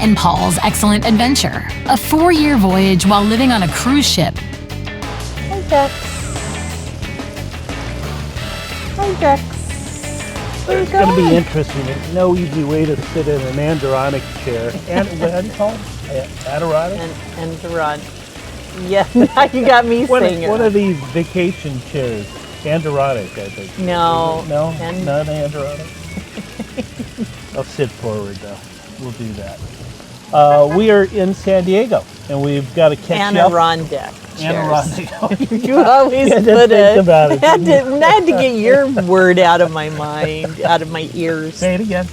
and Paul's excellent adventure. A 4-year voyage while living on a cruise ship. Hi, Dex. Hi, Dex. It's going to be interesting. There's no easy way to sit in an andronic chair. And what do you call it? Adirondack? Andron. Yeah, now you got me saying it. One of these vacation chairs. Adirondack, I think. No. No? Not Adirondack? I'll sit forward, though. We'll do that. We are in San Diego, and we've got to catch up. Adirondack. Adirondack. You always put think it. about it. I had to get your word out of my mind, out of my ears. Say it again.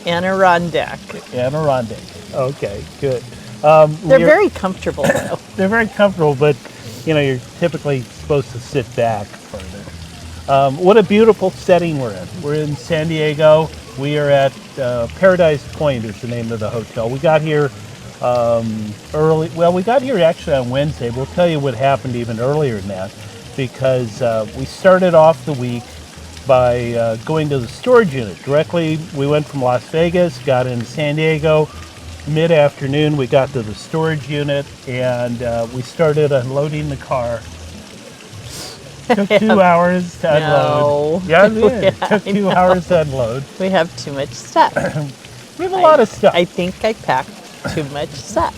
Adirondack. Adirondack. Okay, good. They're very comfortable, though. They're very comfortable, but you're typically supposed to sit back further. What a beautiful setting we're in. We're in San Diego. We are at Paradise Point is the name of the hotel. We got here early. Well, we got here actually on Wednesday. We'll tell you what happened even earlier than that, because we started off the week by going to the storage unit. Directly, we went from Las Vegas, got into San Diego. Mid-afternoon, we got to the storage unit, and we started unloading the car. Took 2 hours to unload. Yeah, it did. It took 2 hours to unload. We have too much stuff. We have a lot of stuff. I think I packed too much stuff.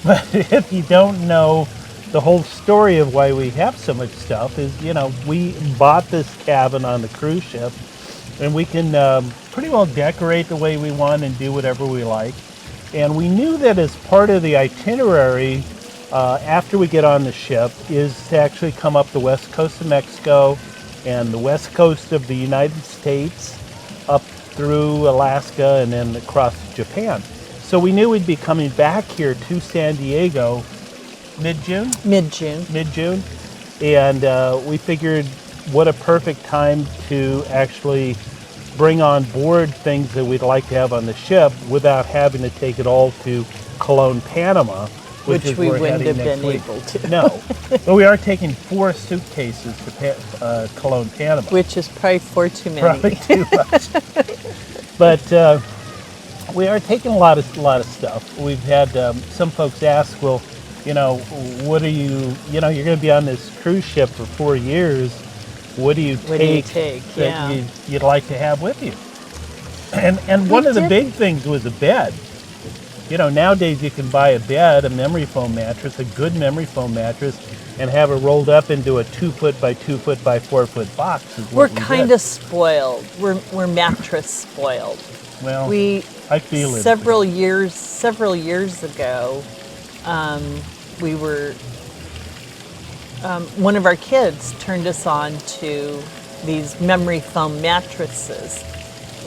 But if you don't know the whole story of why we have so much stuff is, we bought this cabin on the cruise ship, and we can pretty well decorate the way we want and do whatever we like. And we knew that as part of the itinerary, after we get on the ship, is to actually come up the west coast of Mexico and the west coast of the United States, up through Alaska and then across Japan. So we knew we'd be coming back here to San Diego mid-June? Mid-June. Mid-June. And we figured what a perfect time to actually bring on board things that we'd like to have on the ship without having to take it all to Cologne, Panama, which we wouldn't have been able to. No, but we are taking 4 suitcases to Cologne, Panama. Which is probably 4 too many. Probably too much. But we are taking a lot of stuff. We've had some folks ask, well, what are you you're going to be on this cruise ship for 4 years. What do you take that you'd like to have with you? And one of the big things was a bed. Nowadays you can buy a bed, a memory foam mattress, a good memory foam mattress, and have it rolled up into a 2-foot by 2-foot by 4-foot box. We're kind of spoiled. We're mattress spoiled. Well, I feel it. Several years ago, we were. One of our kids turned us on to these memory foam mattresses,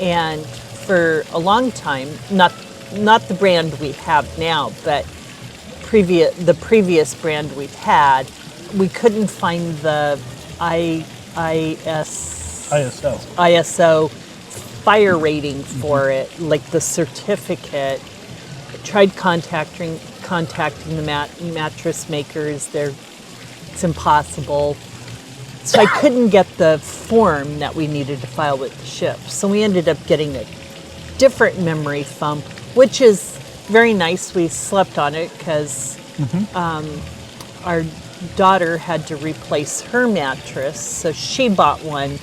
and for a long time, not the brand we have now, but the previous brand we had, we couldn't find the ISO fire rating for it, like the certificate. I tried contacting the mattress makers. It's impossible. So I couldn't get the form that we needed to file with the ship. So we ended up getting a different memory foam, which is very nice. We slept on it because our daughter had to replace her mattress. So she bought one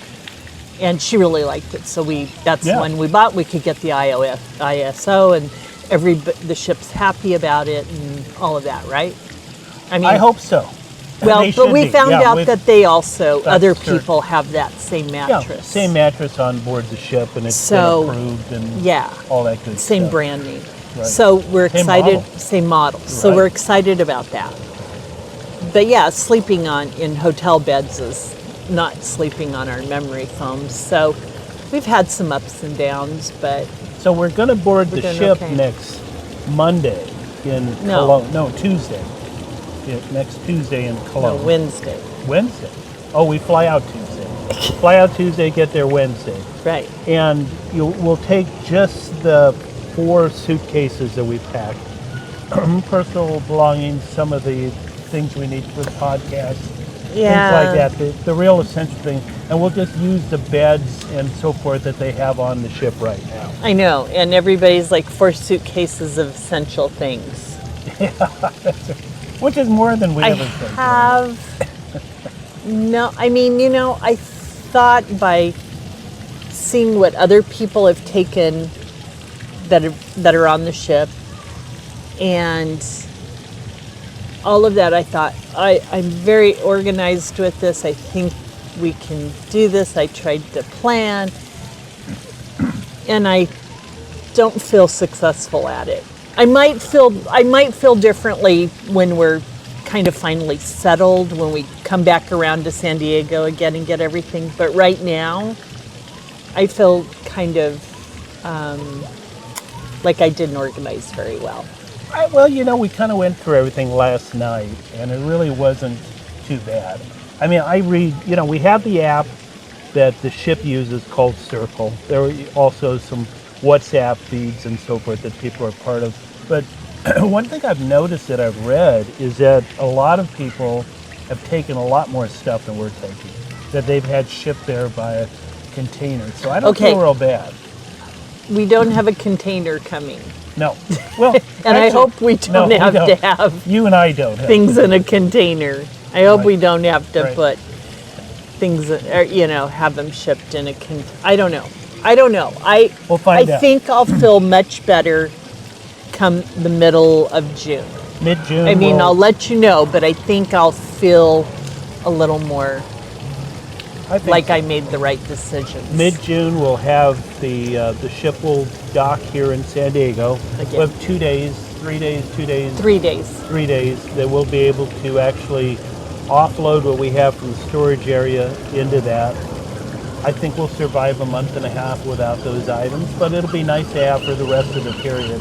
and she really liked it. So that's the one we bought. We could get the ISO, and the ship's happy about it and all of that, right? I hope so. Well, but we found out that they also, other people have that same mattress. Yeah, same mattress on board the ship, and it's been approved and all that good stuff. Same branding. Right. So we're excited, Same model. So we're excited about that. But sleeping in hotel beds is not sleeping on our memory foams. So we've had some ups and downs, but... So we're going to board the ship next Monday in Cologne. No, Tuesday. Next Tuesday in Cologne. No, Wednesday. Wednesday. Oh, we fly out Tuesday. Fly out Tuesday, get there Wednesday. Right. And we'll take just the 4 suitcases that we packed. Personal belongings, some of the things we need for the podcast, like that, the real essential thing. And we'll just use the beds and so forth that they have on the ship right now. I know, and everybody's like 4 suitcases of essential things. Which is more than we I ever think. No, I mean, I thought by seeing what other people have taken that are on the ship and all of that, I thought, I'm very organized with this. I think we can do this. I tried to plan, and I don't feel successful at it. I might feel differently when we're kind of finally settled, when we come back around to San Diego again and get everything. But right now, I feel kind of like I didn't organize very well. Well, we kind of went through everything last night, and it really wasn't too bad. I mean, we have the app that the ship uses called Circle. There are also some WhatsApp feeds and so forth that people are part of. But one thing I've noticed that I've read is that a lot of people have taken a lot more stuff than we're taking, that they've had shipped there by a container. So I don't feel real bad. We don't have a container coming. No. Well, and I hope we don't have to have you and I don't have things in a container. I hope we don't have to Right. put things, have them shipped in a container. I don't know. We'll find out. I think I'll feel much better come the middle of June. Mid-June. I mean, I'll let you know, but I think I'll feel a little more like I made the right decisions. Mid-June, we'll have the ship will dock here in San Diego. Again. We'll have 2 days, 3 days, 2 days. 3 days. 3 days that we'll be able to actually offload what we have from the storage area into that. I think we'll survive a month and a half without those items, but it'll be nice to have for the rest of the period.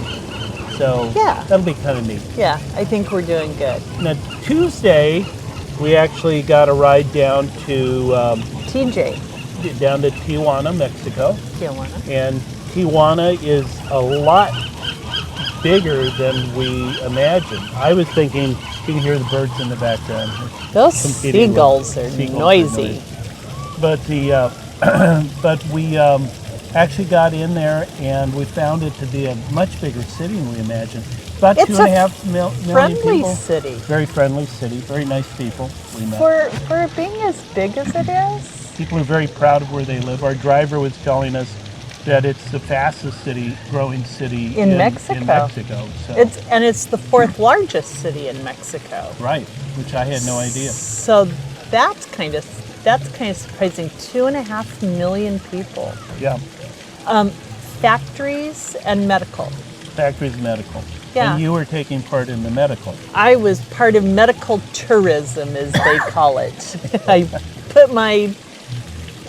So Yeah. that'll be kind of neat. Yeah, I think we're doing good. Now, Tuesday, we actually got a ride down to TJ. down to Tijuana, Mexico. Tijuana. And Tijuana is a lot bigger than we imagined. I was thinking, you can hear the birds in the background. Those Competing with- seagulls are seagulls are noisy. But but we actually got in there and we found it to be a much bigger city than we imagined. About It's 2.5 million Friendly people. city. Very friendly city. Very nice people we met. For it being as big as it is, People are very proud of where they live. Our driver was telling us that it's the fastest growing city In Mexico. So. it's the 4th largest city in Mexico. Right, which I had no idea. So that's kind of surprising. 2.5 million people. Yeah, Factories and medical. factories medical. Yeah. And you were taking part in the medical. I was part of medical tourism, as they call it.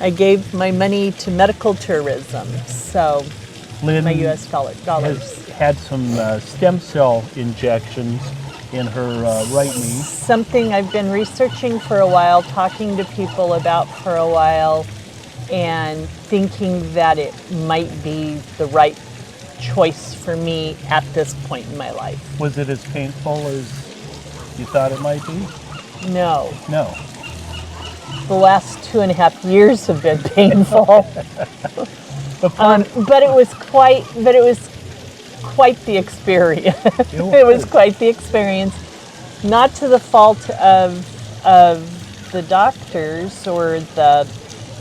I gave my money to medical tourism. So Lynn my U.S. dollars. has had some stem cell injections in her right knee. Something I've been researching for a while, talking to people about for a while, and thinking that it might be the right choice for me at this point in my life. Was it as painful as you thought it might be? No, No. the last 2.5 years have been painful, but it was quite the experience. It was quite the experience, not to the fault of the doctors or the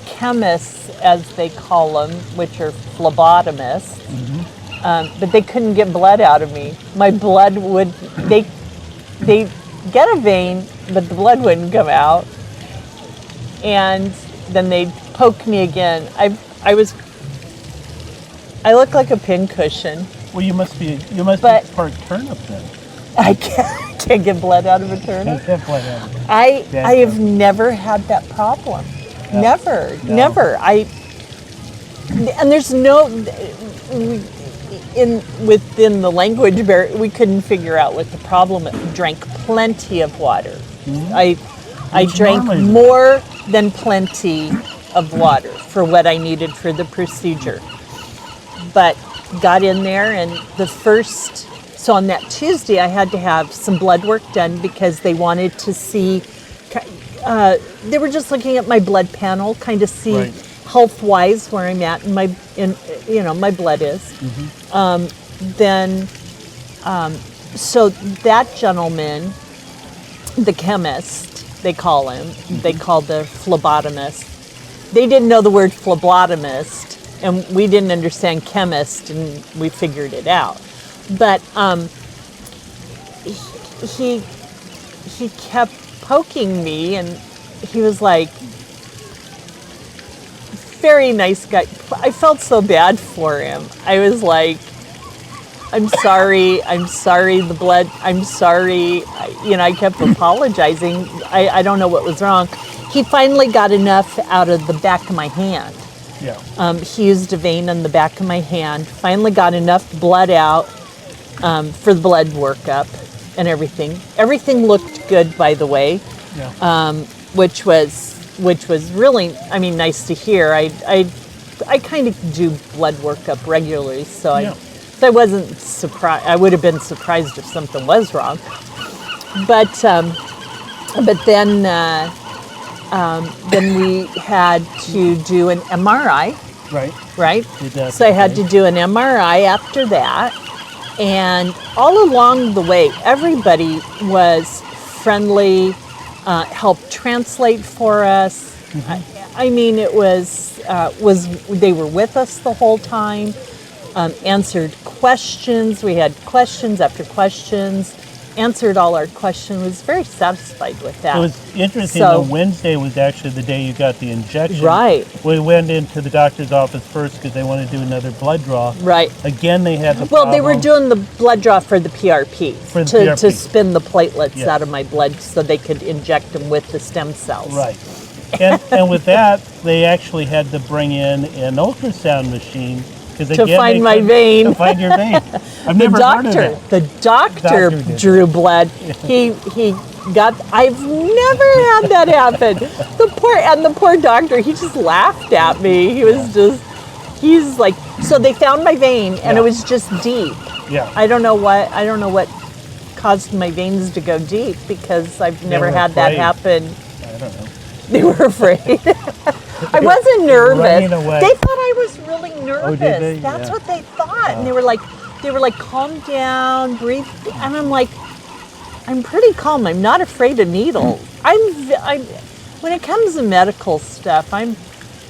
chemists, as they call them, which are phlebotomists. But they couldn't get blood out of me. My blood they get a vein, but the blood wouldn't come out. And then they'd poke me again. I look like a pincushion. Well, you must be part turnip then. I can't get blood out of a turnip. Can't blood out. I have never had that problem. No. Never. And there's within the language barrier, we couldn't figure out what the problem was. Drank plenty of water. I drank more than plenty of water for what I needed for the procedure. But got in there, and so on that Tuesday I had to have some blood work done because they wanted to see, they were just looking at my blood panel, kind of see Right. health-wise where I'm at, and my blood is. So that gentleman, the chemist, they call him, they call the phlebotomist. They didn't know the word phlebotomist, and we didn't understand chemist, and we figured it out. But he kept poking me, and he was like, very nice guy. I felt so bad for him. I was like, I'm sorry, the blood, I'm sorry. I kept apologizing. I don't know what was wrong. He finally got enough out of the back of my hand. Yeah. He used a vein on the back of my hand, finally got enough blood out for the blood workup and everything. Everything looked good, by the way, Yeah. which was really, nice to hear. I kind of do blood workup regularly, so Yeah. I wasn't surprised. I would have been surprised if something was wrong. But then we had to do an MRI, Right. right? Did that, So I had okay. to do an MRI after that. And all along the way, everybody was friendly, helped translate for us. It was they were with us the whole time, answered questions. We had questions after questions, answered all our questions. Was very satisfied with that. It was interesting. So- Wednesday was actually the day you got the injection. Right. We went into the doctor's office first because they wanted to do another blood draw. Right. Again, they had the Well, they were problem. doing the blood draw for the PRP, For the to PRP. spin the platelets Yeah. out of my blood so they could inject them with the stem cells. Right. And with that, they actually had to bring in an ultrasound machine because To find my vein. To find your vein. I've never heard of that. The doctor Doctor did drew blood. He got. I've never had that happen. The poor doctor. He just laughed at me. He was just. He's like. So they found my vein, and Yeah. it was just deep. Yeah. I don't know what caused my veins to go deep, because I've never were had that afraid. happen. I don't know. They were afraid. I wasn't nervous. Running away. They thought I was really nervous. they? That's Yeah. what they thought. And they were like, calm down, breathe. And I'm like, I'm pretty calm. I'm not afraid of needles. I'm when it comes to medical stuff, I've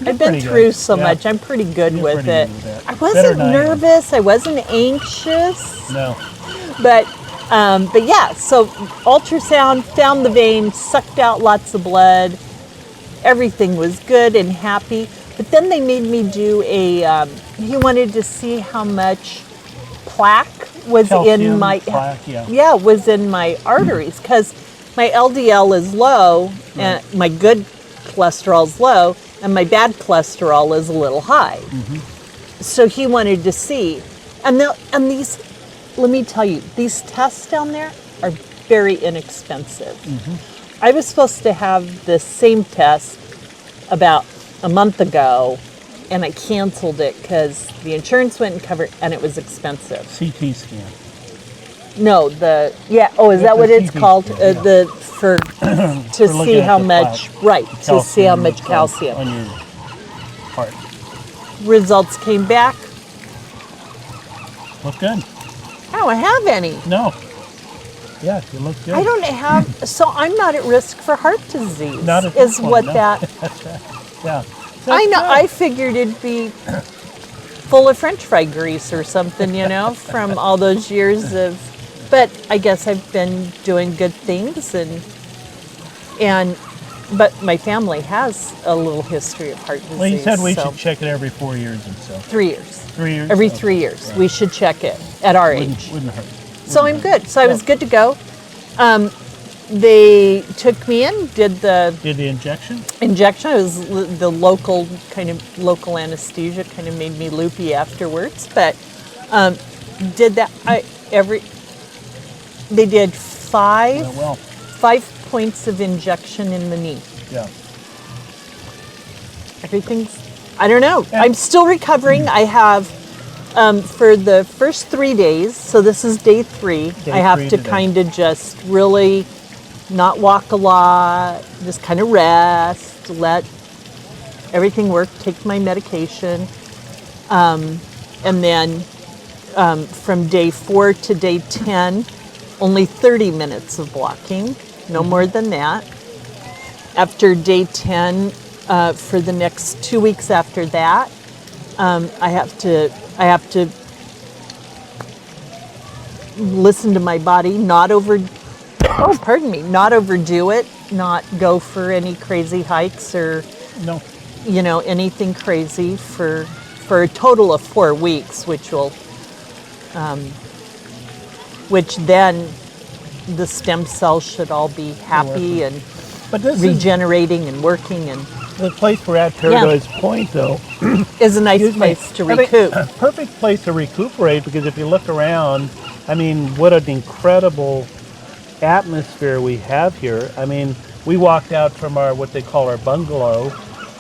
been pretty through good. so Yeah. much. I'm pretty good You're with pretty it. good with that. I Better wasn't than I am. nervous. I wasn't anxious. No. But yeah, so ultrasound, found the vein, sucked out lots of blood. Everything was good and happy. But then they made me do he wanted to see how much plaque was in Calcium, my, plaque, yeah. was in my arteries, because my LDL is low, and my good cholesterol is low, and my bad cholesterol is a little high. So he wanted to see. And these, let me tell you, these tests down there are very inexpensive. I was supposed to have the same test about a month ago, and I canceled it because the insurance went and covered, and it was expensive. CT scan. No, is that the what it's CT called? scan, yeah. To For see looking how at the much, plaque. right? To see how much that's calcium. on your heart. Results came back. Look good. I don't have any. No. Yeah, you look good. I don't have. So I'm not at risk for heart disease. Not at is this point, what no. that. Yeah. I know. That's I good. figured it'd be full of French fry grease or something, from all those years of. But I guess I've been doing good things, but my family has a little history of heart disease. Well, you said we so should check it every 4 years or so. 3 years. 3 years? Every Okay. 3 years, Yeah. we should check it at our age. Wouldn't hurt. So I'm good. So I was good to go. They took me in, did the Did the injection? injection. It was the local anesthesia, kind of made me loopy afterwards. But did that. They did Yeah, well, 5 points of injection in the knee. yeah. Everything's. I don't know. Yeah. I'm still recovering. I have. For the first 3 days, so this is day 3, Day I have 3 to today. kind of just really not walk a lot, just kind of rest, let everything work, take my medication. And then from day 4 to day 10, only 30 minutes of walking, no more than that. After day 10, for the next 2 weeks after that, I have to listen to my body, not overdo it, not go for any crazy hikes or No. anything crazy for a total of 4 weeks, which then the stem cells should all be happy and But this regenerating and working, and the place we're at, Paradise Point, though, is a nice place to recoup. a perfect place to recuperate, because if you look around, I mean, what an incredible atmosphere we have here. I mean, we walked out from what they call our bungalow.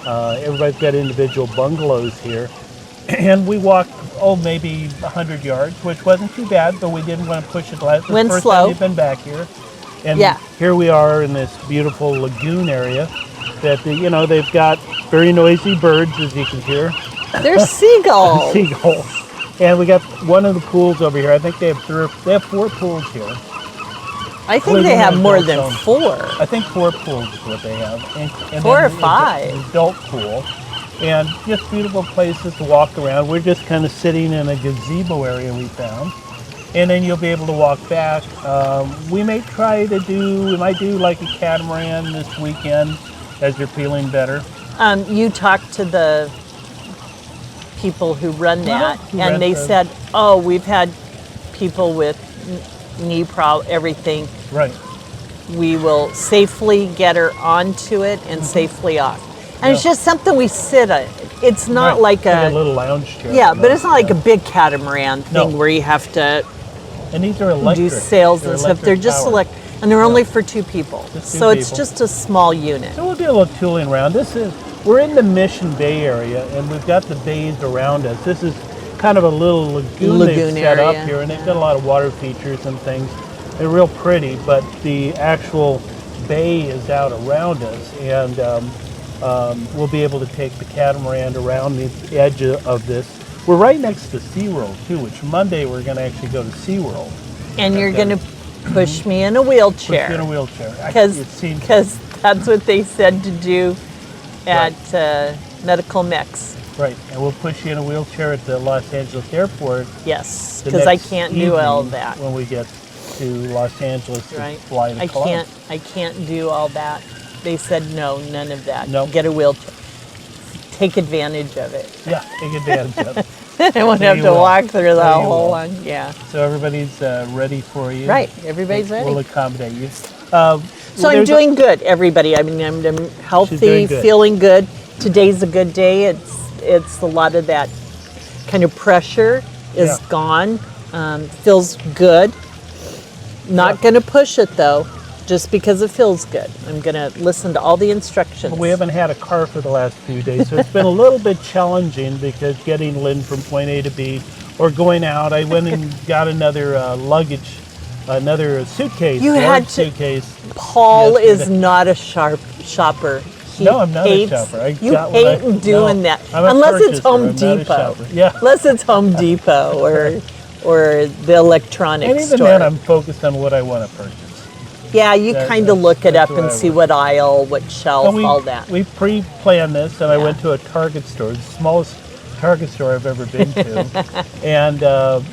Everybody's got individual bungalows here. And we walked, maybe 100 yards, which wasn't too bad, but we didn't want to push it. This Went first slow. time we've been back here. And here we are in this beautiful lagoon area that, they've got very noisy birds, as you can hear. They're seagulls. Seagulls. And we got one of the pools over here. I think they have 4 pools here. I think they have more than 4. I think 4 pools is what they have. And 4 or then 5. an adult pool. And just beautiful places to walk around. We're just kind of sitting in a gazebo area we found. And then you'll be able to walk back. We might do like a catamaran this weekend as you're feeling better. You talked to the people who run that, and they said, said, we've had people with knee problem, everything. Right. We will safely get her onto it and safely off. And it's just something we sit on. It's not like a little lounge chair. Yeah, but it's not like a big catamaran thing where you have to and these are electric. do sails and stuff. They're just powered. and they're only for 2 people. So it's just a small unit. So we'll do a little tooling around. We're in the Mission Bay area, and we've got the bays around us. This is kind of a little lagoon they've set up here, and they've got a lot of water features and things. They're real pretty, but the actual bay is out around us, and we'll be able to take the catamaran around the edge of this. We're right next to SeaWorld, too, which Monday we're going to actually go to SeaWorld. And you're going to push me in a wheelchair. Push you in a wheelchair. Because that's what they said to do at Medical Mix. Right, and we'll push you in a wheelchair at the Los Angeles airport. Yes, because I can't do all that. When we get to Los Angeles to fly to Columbus. I can't do all that. They said no, none of that. No. Get a wheelchair. Take advantage of it. Yeah, take advantage of it. I won't have to walk through the whole one. Yeah. So everybody's ready for you. Right, everybody's ready. We'll accommodate you. So I'm doing good, everybody. I mean, I'm healthy, feeling good. Today's a good day. It's a lot of that kind of pressure is gone. Feels good. Not going to push it though, just because it feels good. I'm going to listen to all the instructions. We haven't had a car for the last few days, so it's been a little bit challenging because getting Lynn from point A to B or going out. I went and got another another suitcase. You had to. Suitcase. Paul is not a shopper. No, I'm not a shopper. You hate doing that. Unless it's Home Depot. Yeah. Unless it's Home Depot or the electronics store. And even then, I'm focused on what I want to purchase. Yeah, you kind of look it up and see what aisle, what shelf, all that. We pre-planned this, and I went to a Target store, the smallest Target store I've ever been to, and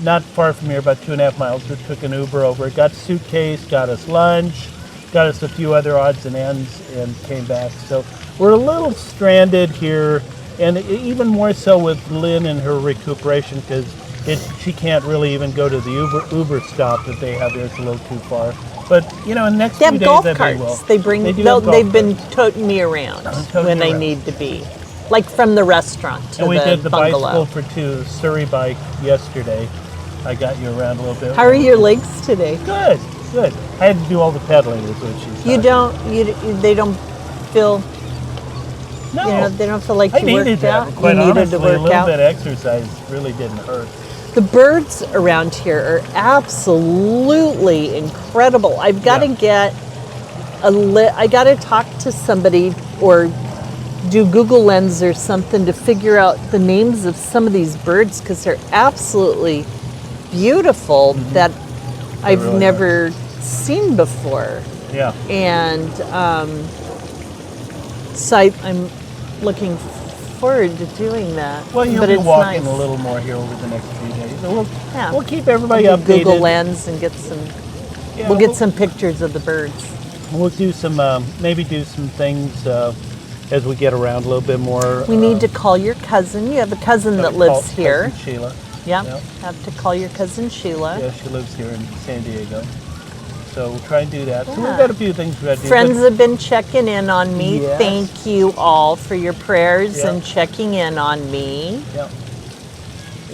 not far from here, about 2.5 miles. We took an Uber over, got a suitcase, got us lunch, got us a few other odds and ends, and came back. So we're a little stranded here, and even more so with Lynn and her recuperation, because she can't really even go to the Uber stop that they have there. It's a little too far. But in the next few days, they have golf carts. They've been toting me around when I need to be, like from the restaurant to the bungalow. And we did the bungalow. bicycle for 2, Surrey bike yesterday. I got you around a little bit. How are your legs today? Good. I had to do all the pedaling, is what she said. They don't feel. No. They don't feel like I you needed worked out. That. Quite you needed honestly, to work a little out. bit of exercise really didn't hurt. The birds around here are absolutely incredible. I've got to get I got to talk to somebody or do Google Lens or something to figure out the names of some of these birds because they're absolutely beautiful that I've really never seen before. Yeah. And so I'm looking forward to doing that. Well, you'll but be it's walking nice. a little more here over the next few days. And Yeah. we'll keep everybody I'll do updated. Google Lens and get some. Yeah, we'll get some pictures of the birds. We'll do some, maybe do some things as we get around a little bit more. We need to call your cousin. You have a cousin that lives here. Cousin Sheila. Yeah. Yep. Have to call your cousin Sheila. Yeah, she lives here in San Diego. So we'll try and do that. So Yeah. we've got a few things we got to do. Friends have been checking in on me. Yes. Thank you all for your prayers Yep. and checking in on me. Yeah.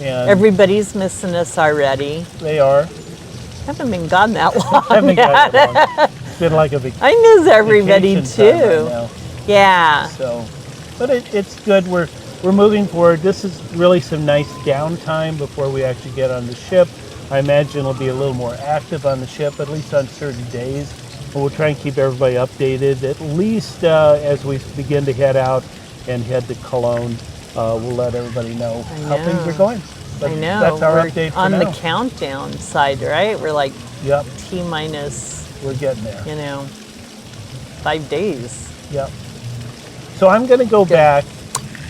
And Everybody's missing us already. they are. Haven't been gone that long. Haven't got it long. It's been like a I miss everybody vacation time too. right now. Yeah. So, but it's good. We're moving forward. This is really some nice downtime before we actually get on the ship. I imagine it'll be a little more active on the ship, at least on certain days. But we'll try and keep everybody updated, at least as we begin to head out and head to Cologne. We'll let everybody know how things are going. But I know. that's our We're update for on now. the countdown side, right? We're like Yep, T minus, we're getting there. 5 days. Yep. So I'm going to go back.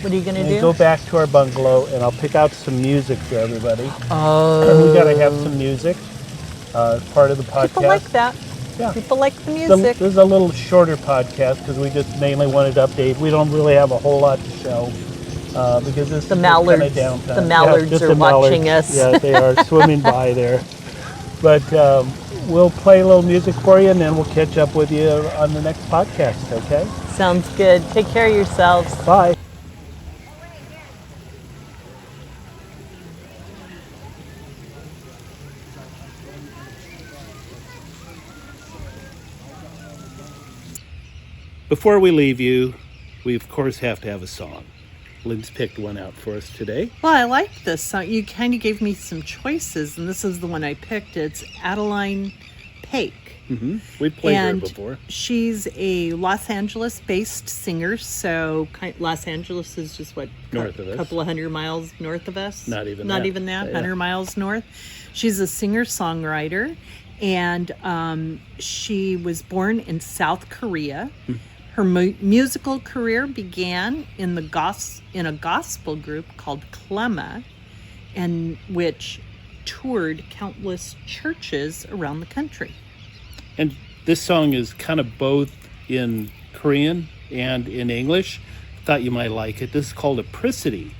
What are you going to And do? go back to our bungalow, and I'll pick out some music for everybody. Oh. And we got to have some music, part of the podcast. People like that. Yeah. People like the music. This is a little shorter podcast because we just mainly wanted to update. We don't really have a whole lot to show because this The is mallards. kind of downtime. The mallards just are the mallards. watching us. Yeah, they are swimming by there. But we'll play a little music for you, and then we'll catch up with you on the next podcast, okay? Sounds good. Take care of yourselves. Bye. Before we leave you, we of course have to have a song. Lynn's picked one out for us today. Well, I like this song. You kind of gave me some choices, and this is the one I picked. It's Adeline Paik. We've played her And before. she's a Los Angeles-based singer, so Los Angeles is just what? North of us. A couple of 100 miles north of us? Not even Not that. even that, Yeah. 100 miles north. She's a singer-songwriter, and she was born in South Korea. Her musical career began in a gospel group called Clemma, and which toured countless churches around the country. And this song is kind of both in Korean and in English. Thought you might like it. This is called Apricity.